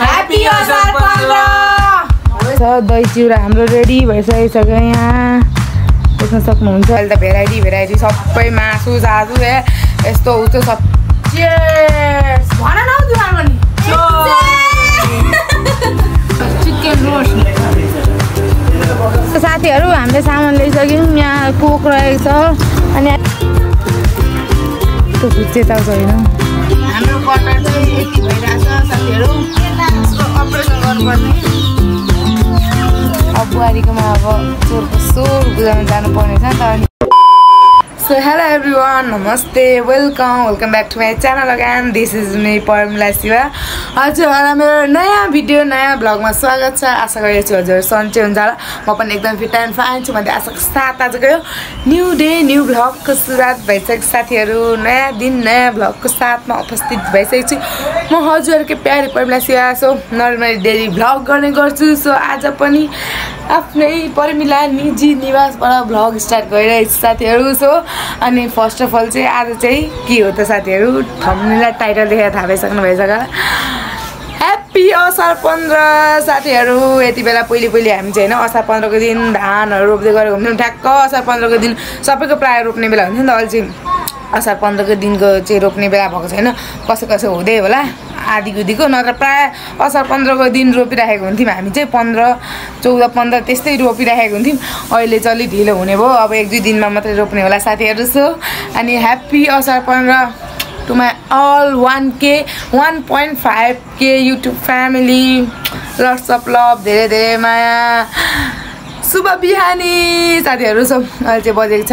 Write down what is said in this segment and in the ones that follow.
Happy असार 15 दही चिउरा हाम्रो रेडी भइसकेको छ यहाँ देख्न सक्नुहुन्छ। अहिले त भेराइटी सबै मासु सासु यस्तो उस्तो सब भन न दुकानमा नि चिकन रोस्ट। साथीहरू हामीले सामान ल्याइसक्यौँ। यहाँ कोक रहेको छ अनि त्यो चेताउ छैन। हाम्रो बटर चाहिँ यति भइरहेछ साथीहरू अपरेसन गर्नुपर्ने। अब बुहारीकोमा अब चोरको सोर बुझाउन जानुपर्ने छ त। सो हेलो एभ्रिवान, नमस्ते, welcome back to my channel again. This is me Parmila Shiva. हजुरहरूलाई मेरो नयाँ भिडियो नयाँ ब्लगमा स्वागत छ। आशा गरेछु हजुर सन्चै हुन्छ होला। म पनि एकदम फिट एन्ड फाइन छु भन्ने आशाको साथ आजको यो न्यू डे न्यू ब्लगको सुरुवात भइसकेको साथीहरू। नयाँ दिन नयाँ ब्लगको साथमा उपस्थित भइसकेको छु म हजुरहरूकै प्यारी Parmila Shiva. So normally daily vlog गर्ने गर्छु। सो आज पनि आफ्नै परमिला निजी निवासबाट ब्लग स्टार्ट गरिरहेको छु साथीहरू। सो अनि फर्स्ट अफ अल चाहिँ आज चाहिँ के हो त साथीहरू, थम्बनेल टाइटल देखेर थाहा पाइसक्नु भइसक्यो होला। ह्याप्पी असार 15 साथीहरू। यति बेला पहिले हामी चाहिँ होइन असार 15 को दिन धानहरू रोप्दै गरेको हुन्थ्यौँ। ठ्याक्क असार 15 को दिन सबैको प्रायः रोप्ने बेला हुन्थ्यो नि त। अहिले चाहिँ असार 15 को दिनको चाहिँ रोप्ने बेला भएको छैन। कसै हुँदै होला आधीकुदीको, नत्र प्रायः असार 15 को दिन रोपिराखेको हुन्थ्यौँ हामी चाहिँ। 15, 14, 15 त्यस्तै रोपिराखेको हुन्थ्यौँ। अहिले चाहिँ अलिक ढिलो हुने भयो, अब 1-2 दिनमा मात्रै रोप्ने होला साथीहरू। सो अनि happy Asar 15 to my all 1.5K YouTube family. Lots of love, धेरै धेरै माया, शुभ बिहानी साथीहरू। सो अहिले चाहिँ बजेको छ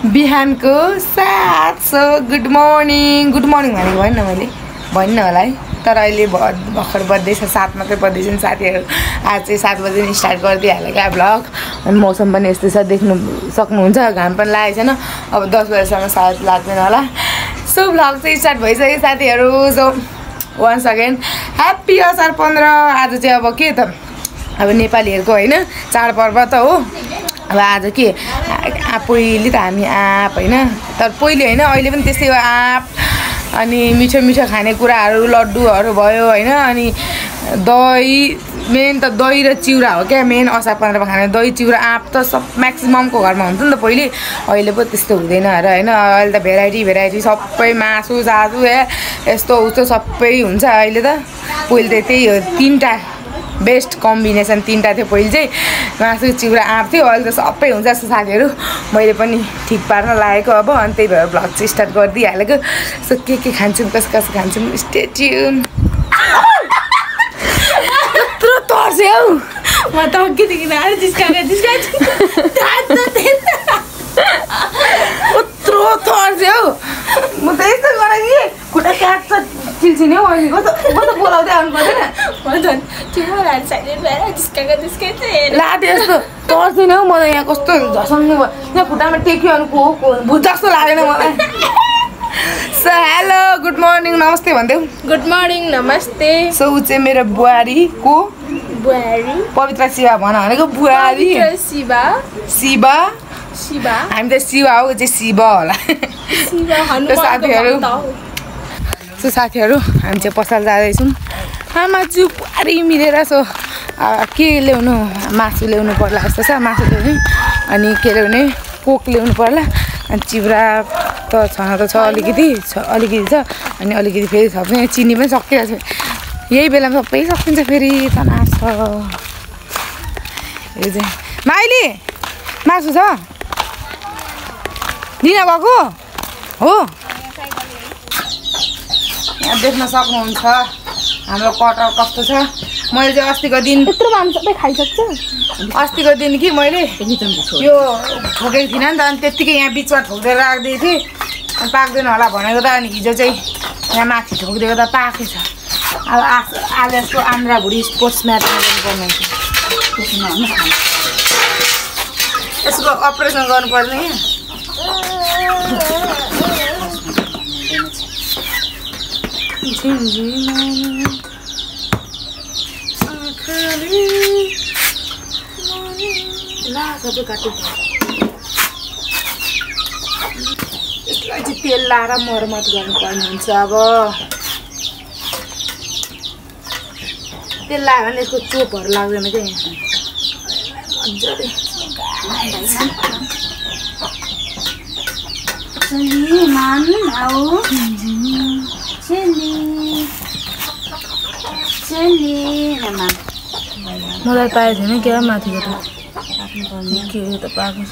बिहानको 7। सो गुड मर्निङ भनेको भएन मैले, भन्न होला है, तर अहिले भर्खर बज्दैछ 7 मात्रै बज्दैछ नि साथीहरू। आज चाहिँ 7 बजे नि स्टार्ट गरिदिइहाल्यो क्या ब्लग। अनि मौसम पनि यस्तो छ, देख्नु सक्नुहुन्छ, घाम पनि लागेको छैन। अब 10 बजेसम्म सायद लाग्दैन होला। सो ब्लग चाहिँ स्टार्ट भइसक्यो साथीहरू। So once again happy Asar 15। आज चाहिँ अब के त, अब नेपालीहरूको होइन चाडपर्व त हो। अब आज के पहिले त हामी आँप होइन, तर पहिले होइन अहिले पनि त्यस्तै हो आँप। अनि मिठो खानेकुराहरू लड्डुहरू भयो होइन। अनि दही, मेन त दही र चिउरा हो क्या मेन असार 15मा खाने। दही चिउरा आँप त सब म्याक्सिममको घरमा हुन्थ्यो नि त पहिले। अहिले पो त्यस्तो हुँदैन अरे होइन। अहिले त भेराइटी सबै मासु सासु यस्तो उस्तो सबै हुन्छ अहिले त। पहिले त त्यही हो, 3टा बेस्ट कम्बिनेसन 3टा थियो पहिले चाहिँ, मासु चिउरा आँप थियो। अहिले त सबै हुन्छ जस्तो साथीहरू। मैले पनि ठिक पार्न लागेको अब, अनि त्यही भएर ब्लग चाहिँ स्टार्ट गरिदिइहालेको। सो के खान्छौँ कसो खान्छौँ स्टे ट्युन। यत्रो तर्स्यो हौ, म त अघिदेखि यत्रो तर्स्यो हौ। म त यस्तो गरेँ कि खुट्टा काट्छ चिल्छिने हौ। अहिले कस्तो बोलाउँदै आउनु पर्दैन लाटे यस्तो तर्सिन हौ। म त यहाँ कस्तो झसङ्ग भयो, यहाँ खुट्टामा टेक्यो अनि को भुत जस्तो लागेन मलाई। सो हेलो गुड मर्निङ नमस्ते भन्दै। गुड मर्निङ नमस्ते। सो ऊ चाहिँ मेरो बुहारीको पवित्र शिवा भन भनेको बुहारी शिवा हामी त शिवा हो, ऊ चाहिँ शिव होला साथीहरू। सो साथीहरू हामी चाहिँ पसल जाँदैछौँ। आमा चाहिँ बुहारी मिलेर। सो के ल्याउनु, मासु ल्याउनु पर्ला जस्तो छ, मासु ल्याउने अनि के ल्याउने कोक ल्याउनु पर्ला। अनि चिउरा त छन त छ अलिकति छ अनि अलिकति फेरि सक्ने। चिनी पनि सकिरहेको छ, यही बेलामा सबै सकिन्छ फेरि तनाव छ। यो चाहिँ माइली मासु छ दिन गएको हो। यहाँ देख्न सक्नुहुन्छ हाम्रो कटर कस्तो छ। मैले चाहिँ अस्तिको दिन यत्रो मासु सबै खाइसक्छ। अस्तिको दिन कि मैले यो ठोकेको थिइनँ नि त, अनि त्यत्तिकै यहाँ बिचमा ठोकेर राख्दै थिएँ, पाक्दैन होला भनेको त। अनि हिजो चाहिँ यहाँ माथि ठोकिदिएको त पाकेछ। अब आज यसको आन्द्रा भुँडी स्पोर्ट्स म्याच गर्नुपर्ने हुन्छ, यसको अपरेसन गर्नुपर्ने। सबै काट्यो यसलाई चाहिँ तेल लाएर मर्मत गर्नुपर्ने हुन्छ। अब तेल लगायो भने यसको चोपहरू लाग्दैन क्या यहाँ मजाले चली मान आओ चली चली मान मलाई पाएको छैन क्या माथिको त के हो त पाएको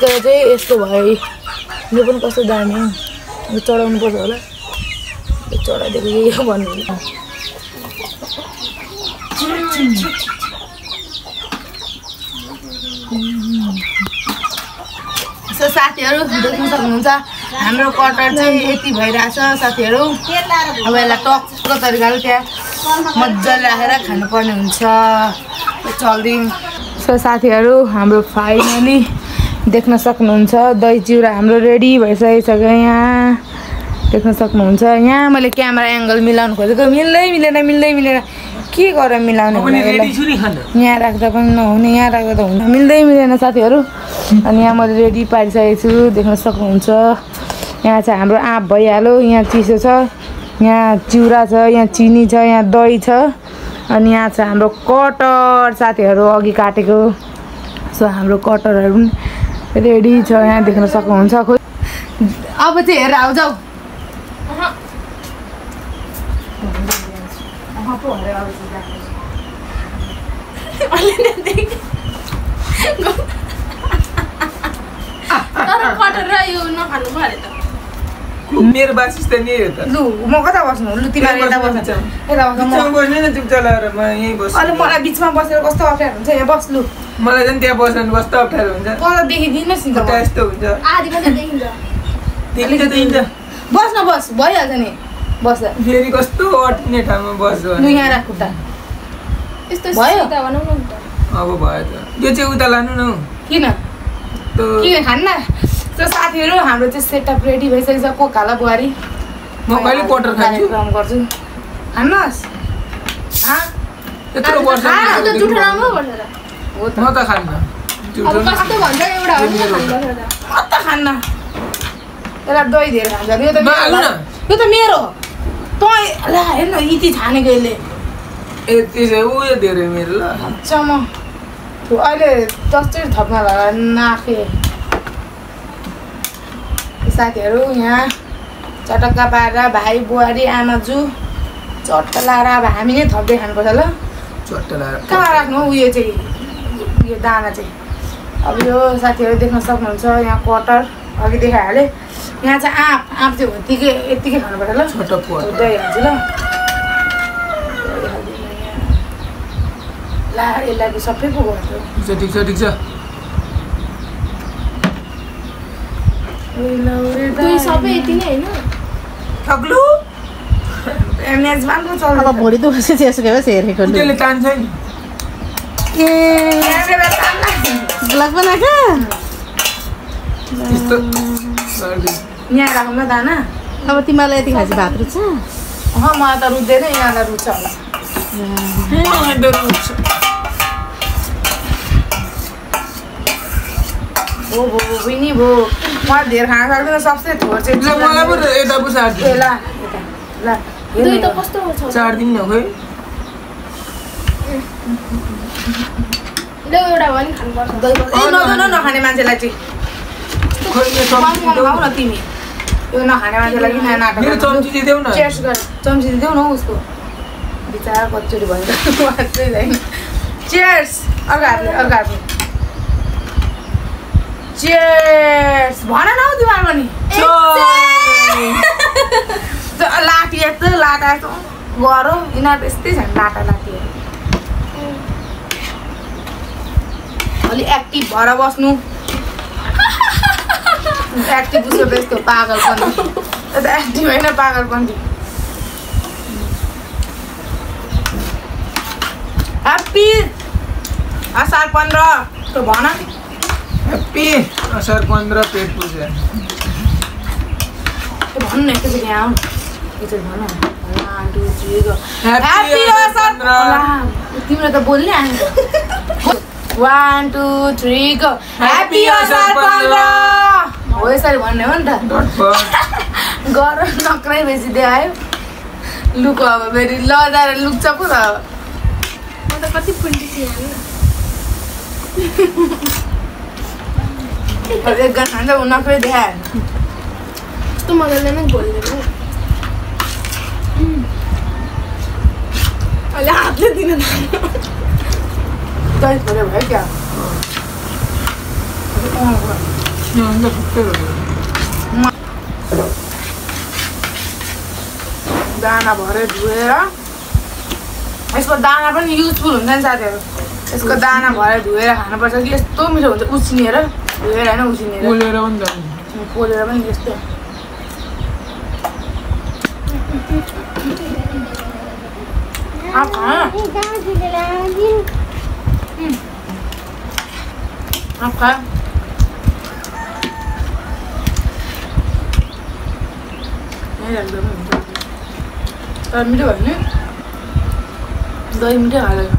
तर चाहिँ यस्तो भयो यो पनि कस्तो दामी हो यो चढाउनु पर्छ होला यो चढाइदिएको यो भन्नु सो साथीहरू देख्न सक्नुहुन्छ हाम्रो कटर चाहिँ यति भइरहेछ साथीहरू अब यसलाई टक्क तरिकाले त्यहाँ मजाले राखेर खानुपर्ने हुन्छ चल्दिउँ सो साथीहरू हाम्रो फाइनली देख्न सक्नुहुन्छ दही चिउरा हाम्रो रेडी भइसकेको छ यहाँ देख्न सक्नुहुन्छ यहाँ मैले क्यामेरा एङ्गल मिलाउनु खोजेको मिल्दैन के गरेर मिलाउने यहाँ राख्दा पनि नहुने यहाँ राख्दा त हुँदैन मिल्दैन साथीहरू अनि यहाँ मैले रेडी पारिसकेको छु देख्न सक्नुहुन्छ यहाँ चाहिँ हाम्रो आँप भइहाल्यो यहाँ चिसो छ यहाँ चिउरा छ यहाँ चिनी छ यहाँ दही छ अनि यहाँ छ हाम्रो कटर साथीहरू अघि काटेको सो हाम्रो कटरहरू पनि रेडी छ यहाँ देख्न सक्नुहुन्छ खोइ अब चाहिँ हेरेर आऊ जाऊ मेरो बासिस त नि हो त लु म कता बस्नु लु तिमीहरू यता बस्नु यता बस्ने न चुप चलाएर म यहीँ बस्छु अहिले मलाई बिचमा बसेर कस्तो अप्ठ्यारो हुन्छ यहाँ बस्नु मलाई झन् त्यहाँ बस्नु कस्तो अप्ठ्यारो हुन्छ तल देखिदिनुहोस् नि त यस्तो हुन्छ आधी मात्रै देखिन्छ देखिन्छ बस्न बस भइहाल्छ नि बस्दा फेरि कस्तो अट्ने ठाउँमा बस्छु लु यहाँ राख खुट्टा यस्तो भयो? सिधा भनौँ न त अब भयो त यो चाहिँ उता लानु न किन किन खान्न त्यो साथीहरू हाम्रो चाहिँ सेटअप रेडी भइसकेको छ कोकाला बुहारी म कहिले क्वार्टर खान्छु कार्यक्रम गर्छु खानुहोस् यत्रो वर्ष त जुठो राम्रो पर्छ त हो त म त खान्न अब कस्तो भन्छ एउटा हो नि खानुपर्छ त म त खान्न यसलाई दही दिएर खान्छ यो त म हाल्नु न। यो त मेरो हो तँ ल हेर्न इति छानेको यसले ए त्यसो उयो धेरै मेरो ल अच्छा म अहिले जस्तै थप्न लगा नाखे साथीहरू यहाँ चटक्का पारेर भाइ बुहारी आमाजू चट्ट लाएर अब हामी नै थप्दै खानुपर्छ ल चट्ट लाएर कहाँ राख्नु उयो चाहिँ यो दाना चाहिँ अब यो साथीहरू देख्न सक्नुहुन्छ यहाँ कटर अघि देखाइहालेँ यहाँ चाहिँ आँप चाहिँ यत्तिकै खानुपर्छ ल छोटो पोवा दही हाल्छु ल ला यसलाई सबै पो गर्छु ठिक छ दुई सबै यति नै होइन ठग्लु मेजबान पो चल्छ अब भोलि दुखेपछि त्यसको भए हेरेको त्यसले तान्छ नि ए ब्लग बनाएको यस्तो गर्दै यहाँ राखौँ न दाना अब तिमीलाई यति खाएपछि भात रुच्छ मलाई त रुच्दैन यहाँलाई रुच्छ होला हो नि भो मलाई धेरै खान सक्दैन सबसे थोर चाहिँ मलाई पो यता पो सार्छ ए ल ल दुई त कस्तो छ चार दिन न खोइ ल एउटा भयो नि खानुपर्छ नखाने मान्छेलाई चाहिँ खोइ यो खाऊ चम्ची न तिमी यो नखाने मान्छेलाई किन नाटक मेरो चम्ची चाहिँ देऊ न चेयर्स गर चम्ची देऊ न उसको बिचारा कचोरी भयो चेयर्स अर्को हातले चेयर्स भन न हौ तिमीहरू पनि लाठी यस्तो लाटा यस्तो गरौँ यिनीहरू यस्तै छन् लाटा लाटीहरू अलि एक्टिभ भएर बस्नु एक्टिभ उसको त यस्तो पागलपन्थी त्यो त एक्टिभ होइन पागलपन्थी ह्याप्पी असार 15 त भन ह्याप्पी असार 15 पेट पुज्यो भन्नु न एकैचोटि यहाँ आउनु एकचोटि भन 1 2 3 गो ह्याप्पी 15 तिम्रो त बोल्ने आएन 1 2 3 गो ह्यापी असार 15 हो यसरी भन्ने हो नि त गर नक्रै बेसी देखायो लुक अब फेरि लजाएर लुक्छ पो त म त कति पुन्टी थिएँ एक गान खान्छ उ नक्रै देखायो कस्तो मजाले नै घोलिदिनु अहिले हातले दिन दही छोड्यो भयो क्या दाना भरे धुएर यसको दाना पनि युजफुल हुन्छ नि साथीहरू यसको दाना भएर धुएर खानुपर्छ कि यस्तो मिठो हुन्छ उसिनेर धुएर होइन उसिनेर पोलेर पनि यस्तो तर मिठो भयो नि दही मिठो हालेर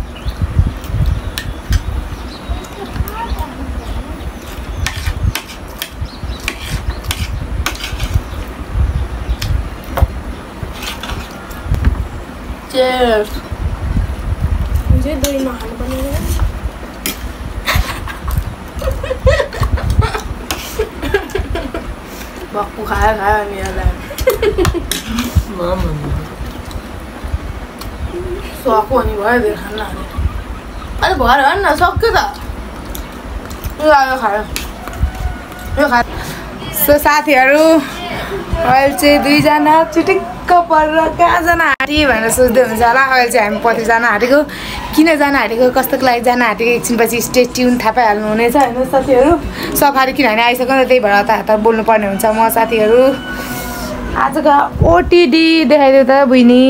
Cheers. मुझे दही नखानु पर्ने भक्कु खायो अनि यसलाई सको अनि भयो धेरै खान्न अलिक भएर होइन न सक्यो त यो खायो सो साथीहरू अहिले चाहिँ दुईजना चिटिक्क परेर कहाँ जान आँटी भनेर सोच्दै हुन्छ होला अहिले चाहिँ हामी पछि जान आँटेको किन जान आँटेको कस्तोको लागि जान आँटेको एकछिनपछि स्टे ट्युन थाहा पाइहाल्नु हुनेछ होइन साथीहरू सफारी किनभने आइसक्यो नि त्यही भएर हतार बोल्नुपर्ने हुन्छ म साथीहरू आजको ओटिडी देखाइदियो त बहिनी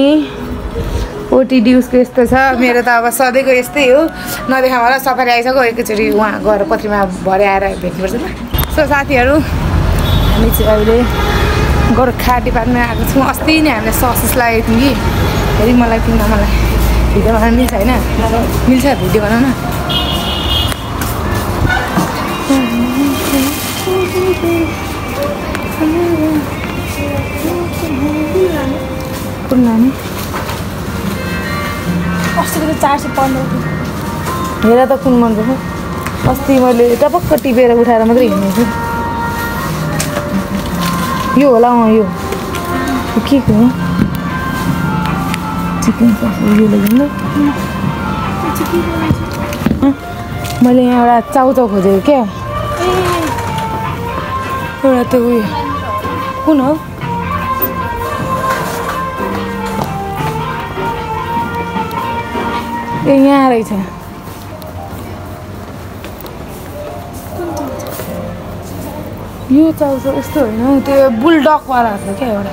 ओटिडी उसको यस्तो छ मेरो त अब सधैँको यस्तै हो नदेखाउँ होला सफारी आइसक्यो एकैचोटि उहाँ गएर पत्रीमा भरे आएर भेट्नुपर्छ ल सो साथीहरू हामी चाहिँ अहिले गोर्खा डिपार्टमेन्ट आएको छौँ अस्ति नै हामीले ससेस लागेको थियौँ कि फेरि मलाई किन मलाई भिडियो बनाउनु मिल्छ होइन मिल्छ भिडियो बनाउन कुन नानी अस्तिको त 415 हेर त कुन मन पर्छ अस्ति मैले टपक्क टिपेर उठाएर मात्रै हिँडेको यो होला यो के हो चिकन सस यो लगाउनु मैले यहाँ एउटा चाउचाउ खोजेको क्या एउटा त्यो उयो कुन हो ए यहाँ रहेछ यो चाउचाउ यस्तो होइन त्यो बुलडकवाला छ क्या एउटा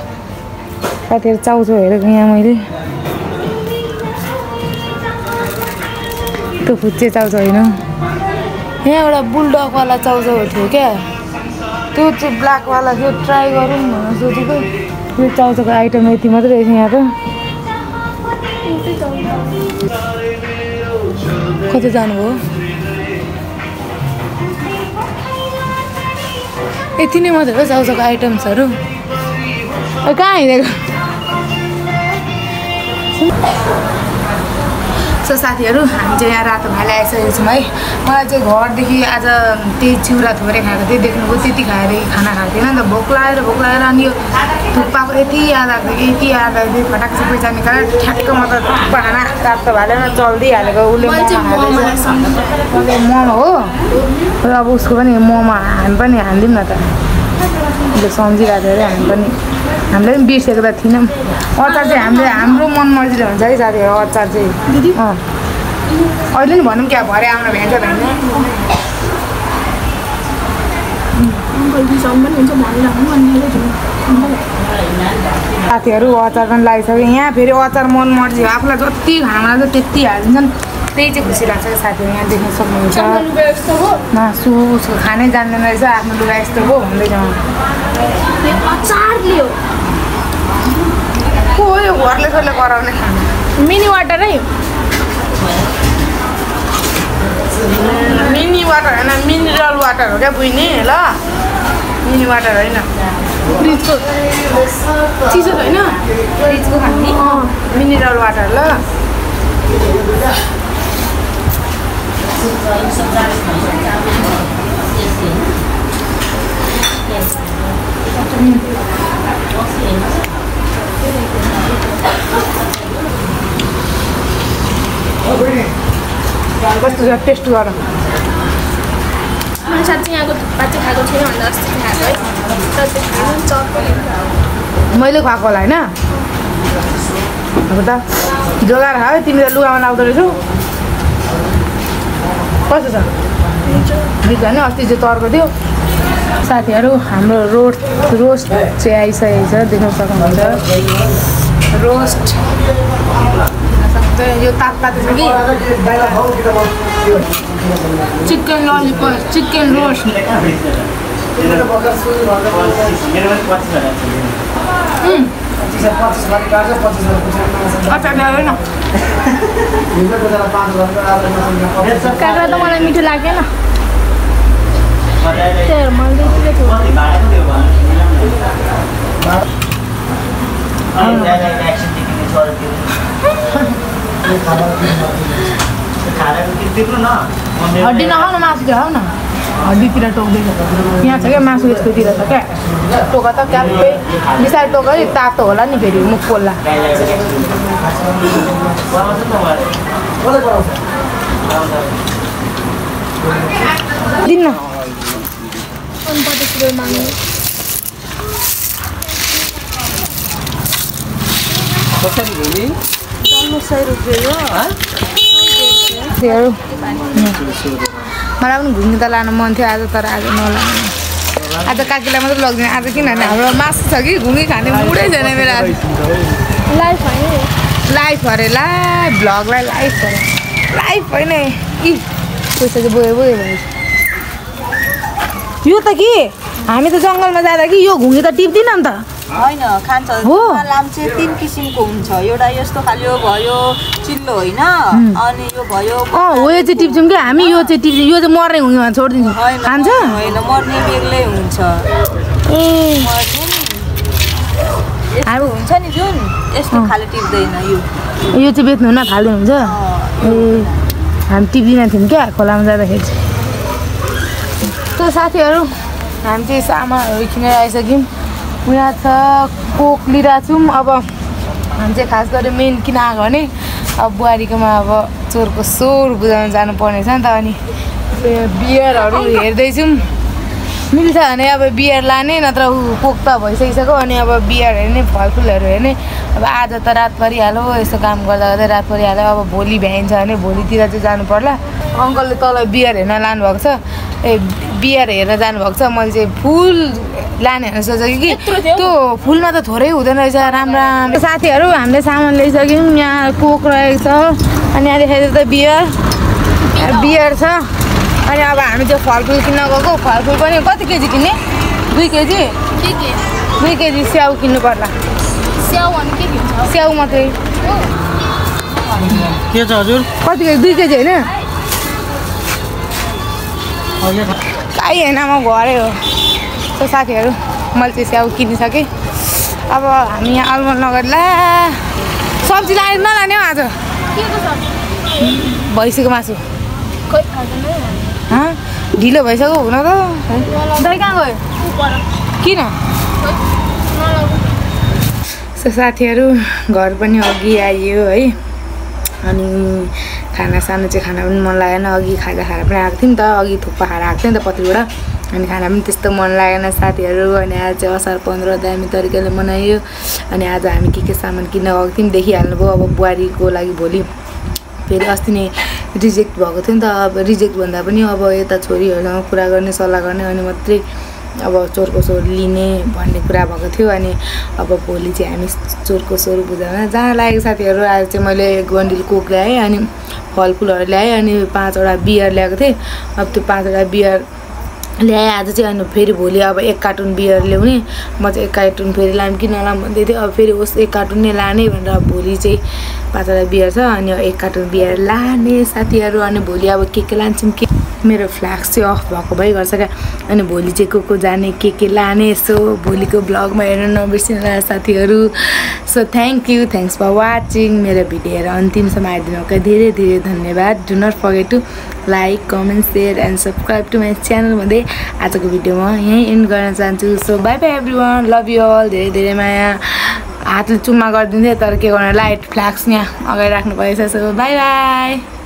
साथीहरू चाउचाउ हेरेको यहाँ मैले त्यो फुच्चे चाउचाउ होइन यहाँ एउटा बुलडकवाला चाउचाउ थियो क्या त्यो चाहिँ ब्ल्याकवाला थियो ट्राई गरौँ भनेर सोचेको यो चाउचाउको आइटम यति मात्रै रहेछ यहाँ त कतै जानुभयो यति नै मात्रै हो चाउचाउको आइटम्सहरू कहाँ हिँडेको सो साथीहरू हामी चाहिँ यहाँ रातो भाइले आइसकेको छौँ है मलाई चाहिँ घरदेखि आज त्यही चिउरा थोरै खाएको थिएँ देख्नुभयो त्यति खाएर खाना खाएको थिएन नि त भोक लागेर अनि यो थुक्पाको यति याद आएको थियो यति याद आएको थियो फटाक चाहिँ पैसा निकालेर ठ्याक्क म त थुक्पा खाना रातो भाइले चल्दै हालेको उसले मोमो हो र अब उसको पनि मोमो हामी पनि हालिदिउँ न त उसले सम्झिरहेको थियो अरे हामी पनि हामीले पनि बिर्सेको त थिएनौँ अचार चाहिँ हाम्रो मन मर्जीले हुन्छ है साथीहरू अचार चाहिँ दिदी अहिले नि भनौँ क्या भरे आउन भ्यान्छ साथीहरू अचार पनि लगाइसक्यो यहाँ फेरि अचार मन मर्जी हो आफूलाई जति खाना लाग्छ त्यति हालिदिन्छन् त्यही चाहिँ खुसी लाग्छ साथीहरू यहाँ देख्न सक्नुहुन्छ मासु उसको खानै जान्दैन रहेछ आफ्नो लुगा यस्तो हो भन्दैछ को यो घरले सरले कराउने खाना मिनी वाटर है मिनी वाटर होइन मिनरल वाटर हो क्या बुझ्ने ल मिनी वाटर होइन फ्रिजको चिसो छैन फ्रिजको खाने मिनरल वाटर ल कस्तो छ टेस्ट गर मैले साँच्चै यहाँको थुक्पा चाहिँ खाएको छैन भन्दा अस्ति खाएको है तर त्यो खानु चर्को मैले खुवाएको होला होइन अब त जोगाएर खा है तिमीले लुगामा लाउँदो रहेछौ कस्तो छ मिठो होइन अस्ति चाहिँ तर्को थियो साथीहरू हाम्रो रोस्ट चाहिँ आइसकेको छ देख्न सक्नुहुन्छ रोस्ट यो तातो छ कि चिकन ललिपप चिकन रोस्ट अच्छा ल्याएन काँक्रा त मलाई मिठो लाग्दैन त्यही मैले हड्डी नखाऊ न मासु खाऊ न हड्डीतिर टोक्दैछ यहाँ छ क्या मासु यस्तोतिर छ क्या टोक त क्याप्पै बिस्तारै टोक है तातो होला नि फेरि मुख पोल्ला दिन्न कसरी घुमी मलाई पनि घुम्नु त लानु मन थियो आज तर आज नलानु आज काकीलाई मात्रै लग्दैन आज किनभने हाम्रो मासु छ कि घुमी खाने मुडै छैन मेरो आज लाइफ अरे लाइफ भ्लगलाई लाइफ अरे लाइफ होइन कि पैसा चाहिँ बोयो बोयो भएछ यो त के हामी त जङ्गलमा जाँदा कि यो घुङ्गी त टिप्दिनँ नि त होइन खान्छ लाम्चे 3 किसिमको हुन्छ एउटा यस्तो खाले भयो चिल्लो होइन अनि यो भयो हो यो चाहिँ टिप्छौँ कि हामी यो चाहिँ टिप्छौँ यो चाहिँ मर्ने घुङ्गीमा छोडिदिन्छौँ खान्छ होइन मर्ने बेग्लै हुन्छ ए हामी हुन्छ नि जुन यस्तो खाले टिप्दैन यो चाहिँ बेच्नु न थाल्नुहुन्छ ए हामी टिप्दिन थियौँ क्या खोलामा जाँदाखेरि त्यो साथीहरू हामी चाहिँ सामानहरू किनेर आइसक्यौँ यहाँ छ कोक लिइरहेको छौँ अब हामी चाहिँ खास गरी मेन किन आएको भने अब बुहारीकोमा अब चोरको सोर बुझाउन जानुपर्ने छ नि त अनि बियरहरू हेर्दैछौँ मिल्छ भने अब बियर लाने नत्र कोक त भइसकिसक्यो अनि अब बियर हेर्ने फलफुलहरू हेर्ने अब आज त रात परिहाल्यो यस्तो काम गर्दा गर्दै रात परिहाल्यो अब भोलि भ्याइन्छ भने भोलितिर चाहिँ जानु पर्ला अङ्कलले तल बियर हेर्न लानुभएको छ ए बियर हेर्न जानुभएको छ मैले चाहिँ फुल लाने भनेर सोचेको कि त्यो फुलमा त थोरै हुँदैन रहेछ राम्रो राम्रो साथीहरू हामीले सामान ल्याइसक्यौँ यहाँ कोक रहेको छ अनि यहाँ देखाइदियो त बियर छ अनि अब हामी चाहिँ फलफुल किन्न गएको फलफुल पनि कति केजी किन्ने 2 केजी 2 केजी स्याउ किन्नु पर्ला स्याउ मात्रै के छ हजुर कति केजी 2 केजी होइन काहीँ होइन म घरै हो त्यो साथीहरू मैले चाहिँ स्याउ किनिसकेँ अब हामी यहाँ अलमल नगर्ला सब्जी लाने नलाने हौ आज भैँसीको मासु ढिलो भइसक्यो हुन त दही कहाँ गयो किन साथीहरू घर पनि अघि आइयो है अनि खाना पनि मन लागेन अघि खाजा खाएर पनि आएको थियौँ नि त अघि थुक्पा खाएर आएको थियो नि त पत्रीबाट अनि खाना पनि त्यस्तो मन लागेन साथीहरू अनि आज चाहिँ असार 15 दामी तरिकाले मनाइयो अनि आज हामी के सामान किन्न गएको थियौँ देखिहाल्नुभयो अब बुहारीको लागि भोलि फेरि अस्ति नै रिजेक्ट भएको थियो नि त अब रिजेक्ट भन्दा पनि अब यता छोरीहरूसँग कुरा गर्ने सल्लाह गर्ने अनि मात्रै अब चोरको सोर लिने भन्ने कुरा भएको थियो अनि अब भोलि चाहिँ हामी चोरको सोर बुझाउन जहाँ लागेको साथीहरू आज चाहिँ मैले 1 बन्डिल कोक ल्याएँ अनि फलफुलहरू ल्याएँ अनि 5वटा बियर ल्याएको थिएँ अब त्यो 5वटा बियर ल्याएँ आज चाहिँ अनि फेरि भोलि अब 1 कार्टुन बियर ल्याउने म चाहिँ 1 कार्टुन फेरि लाम कि नलाम भन्दै थिएँ अब फेरि उस 1 कार्टुन नै लाने भनेर भोलि चाहिँ 5वटा बियर छ अनि 1 कार्टुन बियर लाने साथीहरू अनि भोलि अब के लान्छौँ के मेरो फ्ल्याक्स चाहिँ अफ भएको भइ गर्छ क्या अनि भोलि चाहिँ को जाने के लाने सो भोलिको ब्लगमा हेर्न नबिर्सिनु साथीहरू सो थ्याङ्क्स फर वाचिङ मेरो भिडियो हेरेर अन्तिमसम्म आइदिनुको धेरै धेरै धन्यवाद do not forget to like comment share and subscribe to my channel भन्दै आजको भिडियोमा यहीँ एन्ड गर्न चाहन्छु so bye bye everyone love you all धेरै धेरै माया हातले चुम्मा गरिदिन्थेँ तर के गर्नु लाइट फ्ल्याक्स यहाँ अगाडि राख्नु परेछ सो बाई बाई